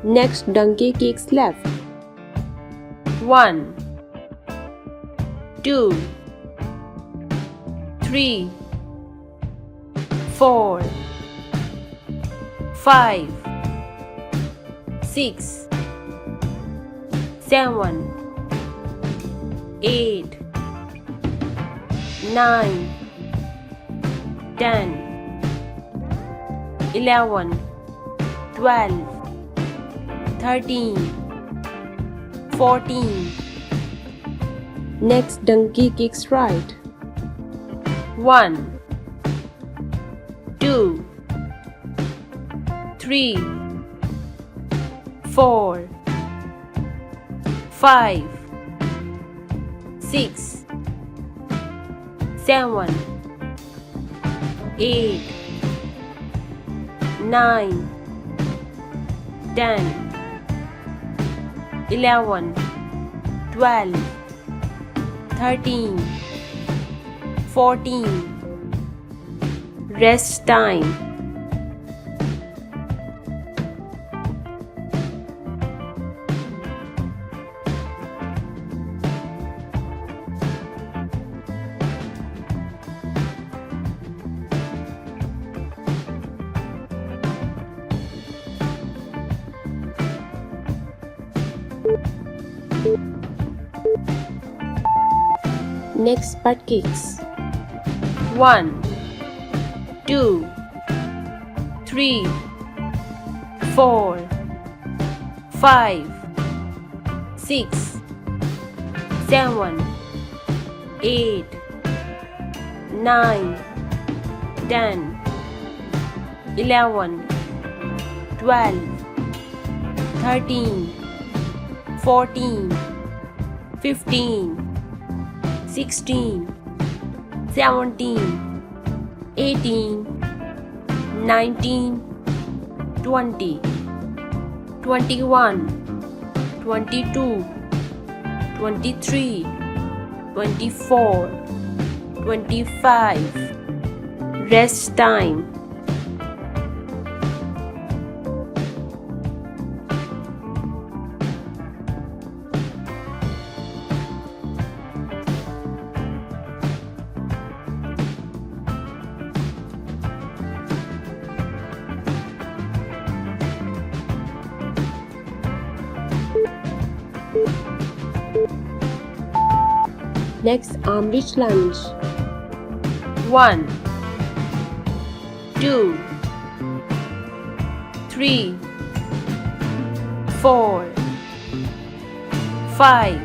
Next donkey kicks left. 1 2 3 4 5 6 7 8 9 10 11 12 13 14 Next donkey kicks right. 1 2 3 4 5 6 7 8 9 10 11 12 13 14 Rest time. Next butt kicks. 1 2 3 4 5 6 7 8 9 10 11 12 13 14 15 16 17 18 19 20 21 22 23 24 25 Rest time. Next arm reach lunge. 1 2 3 4 5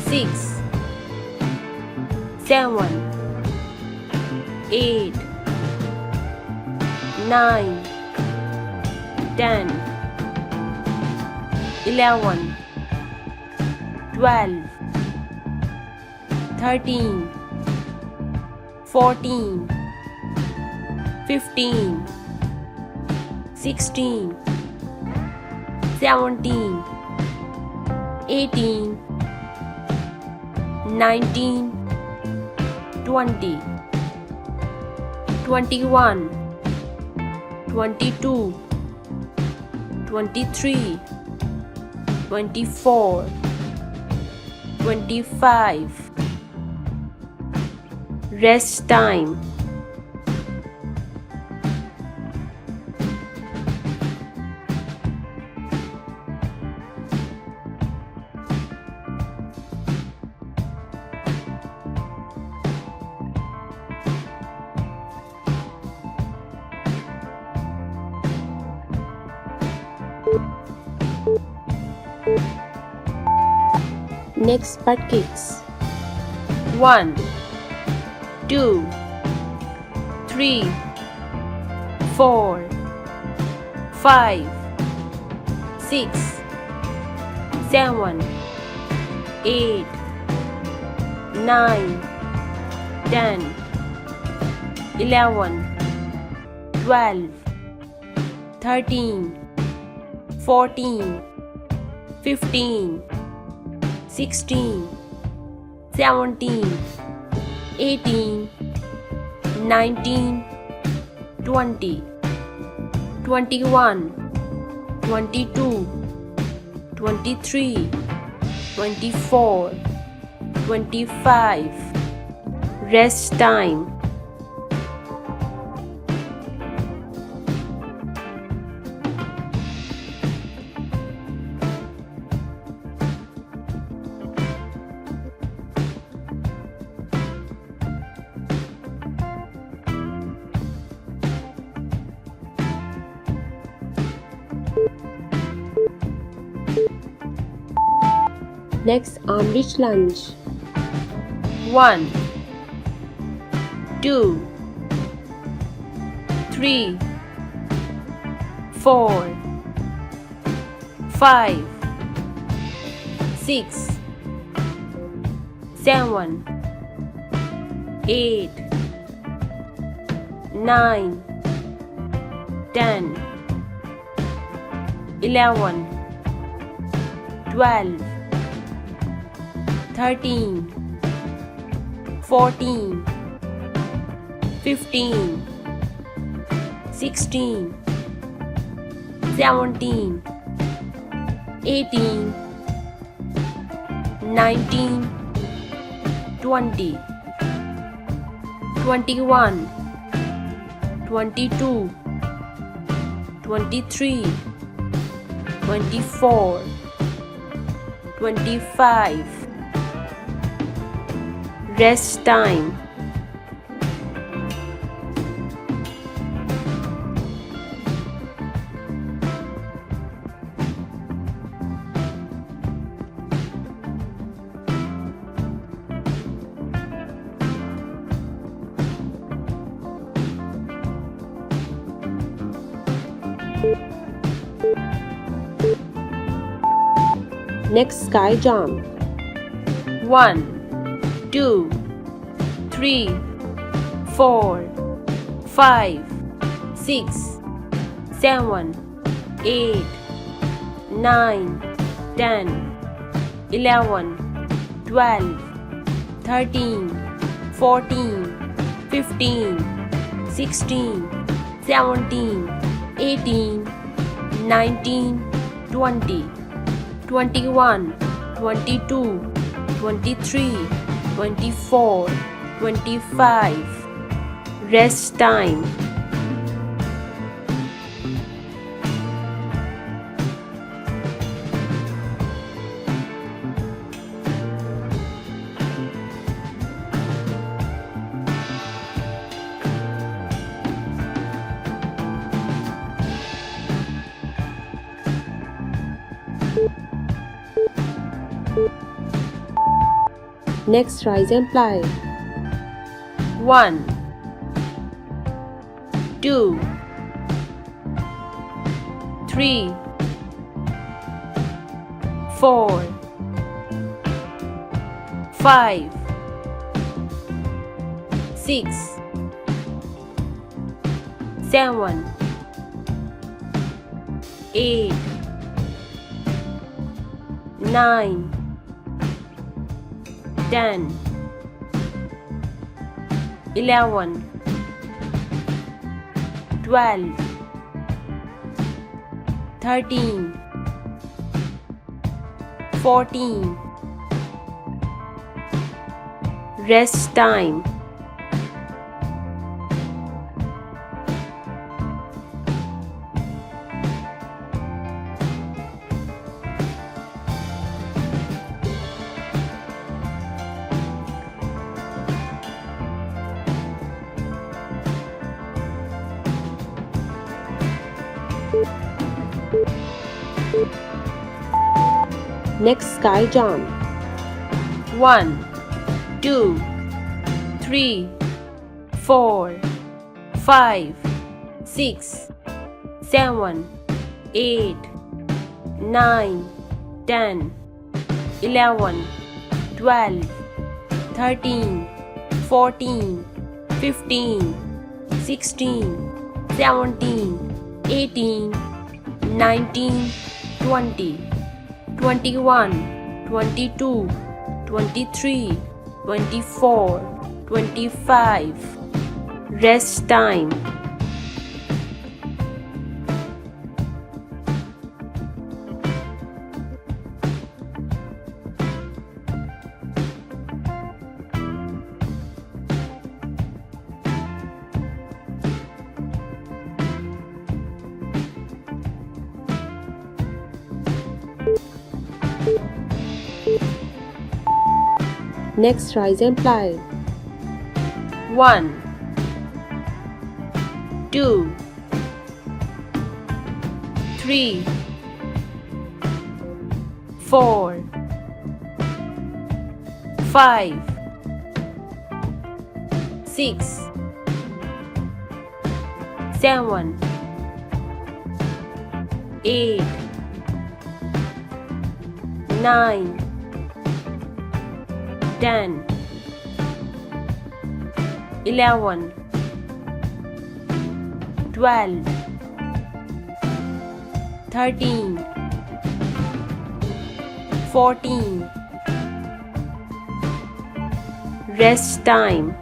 6 7 8 9 10 11 12 13 14 15 16 17 18 19 20 21 22 23 24 25 Rest time. Next butt kicks. 1 2 3 4 5 6 7 8 9 10 11 12 13 14 15 16 17 18 19 20 21 22, 23, 24, 25. Rest time. Next arm-reach lunge. 1, 2, 3, 4, 5, 6, 7, 8, 9, 10, 11, 12, 13, 14, 15, 16, 17, 18, 19, 20, 21, 22, 23, 24, 25. Rest time. Next sky jump. 1, 2, 3, 4, 5, 6, 7, 8, 9, 10, 11, 12, 13, 14, 15, 16, 17, 18, 19, 20, 21, 22, 23, 24, 25. Rest time. Next rise and fly. 1, 2, 3, 4, 5, 6, 7, 8, 9, 10, 11, 12, 13, 14. Rest time. Next sky jump. 1, 2, 3, 4, 5, 6, 7, 8, 9, 10, 11, 12, 13, 14, 15, 16, 17, 18, 19, 20, 21, 22, 23, 24, 25. Rest time. Next rise and ply. 1 2 3 4 5 6 7 8 9 10 11 12 13 14 Rest time.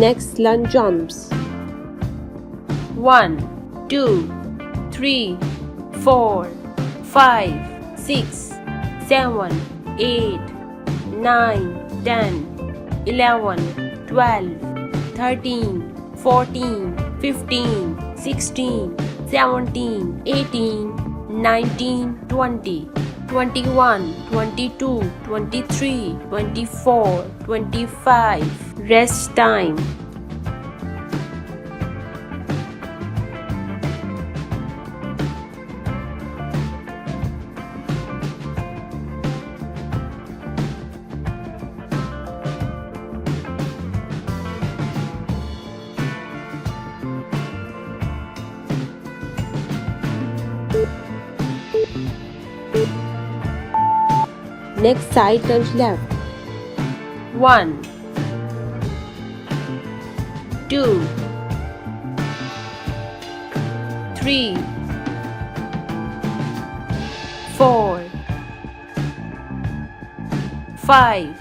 Next lunge jumps. 1 2 3 4 5 6 7 8 9 10 11 12 13 14 15 16 17 18 19 20 21 22 23 24 25 Rest time. Next side lunge left. 1 2 3 4 5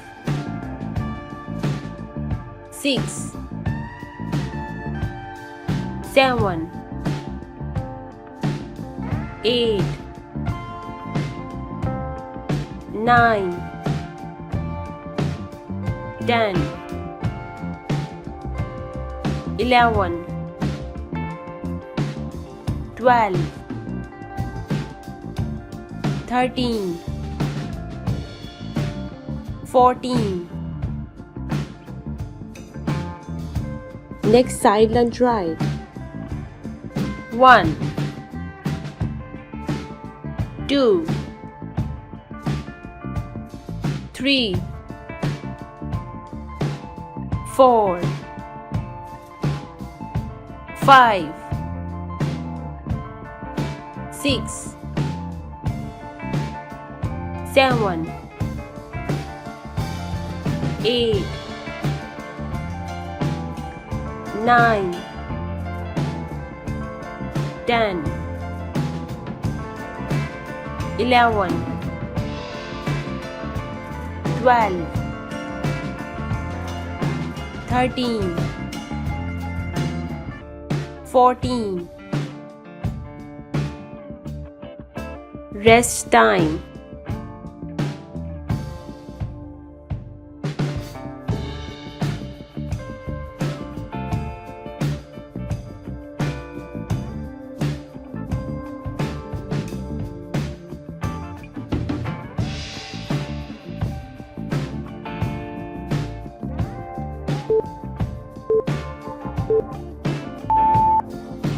6 7 8 9 10 11 12 13 14 Next side lunge right. 1 2 3 4 5 6 7 8 9 10 11 12 13 14 Rest time.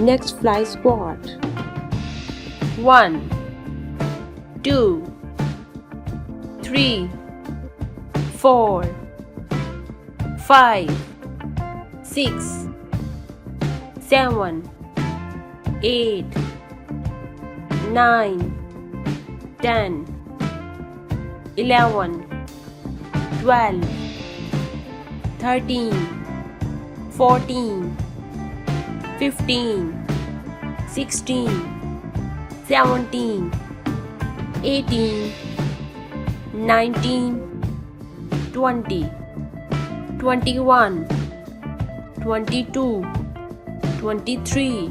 Next fly squat. 1 2 3 4 5 6 7 8 9 10 11 12 13 14 15 16 17 18 19 20 21 22 23,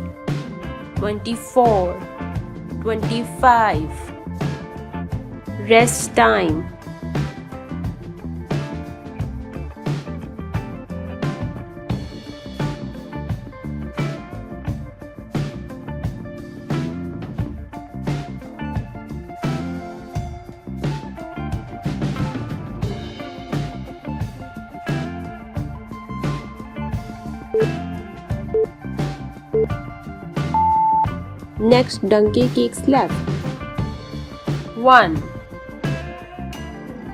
24, 25. Rest time. Next donkey kicks left. 1,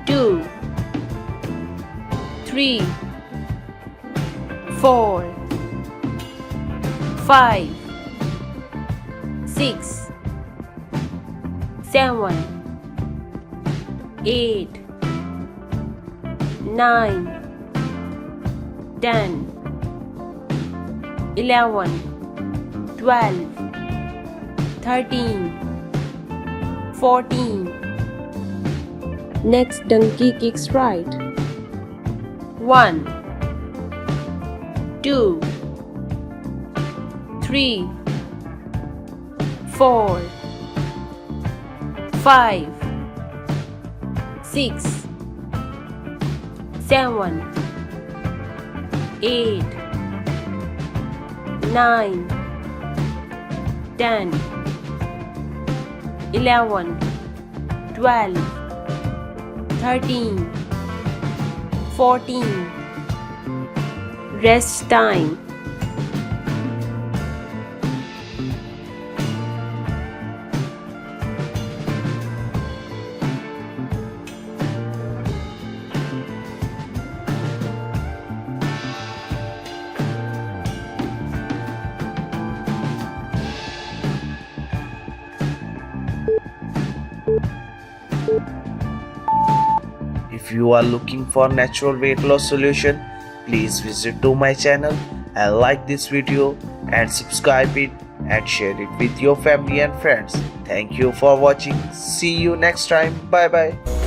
2, 3, 4, 5, 6, 7, 8, 9, 10, 11, 12, 13, 14. Next donkey kicks right. 1, 2, 3, 4, 5, 6, 7, 8, 9, 10, 11, 12, 13, 14. Rest time. If you are looking for natural weight loss solution, please visit to my channel and like this video and subscribe it and share it with your family and friends. Thank you for watching. See you next time. Bye bye.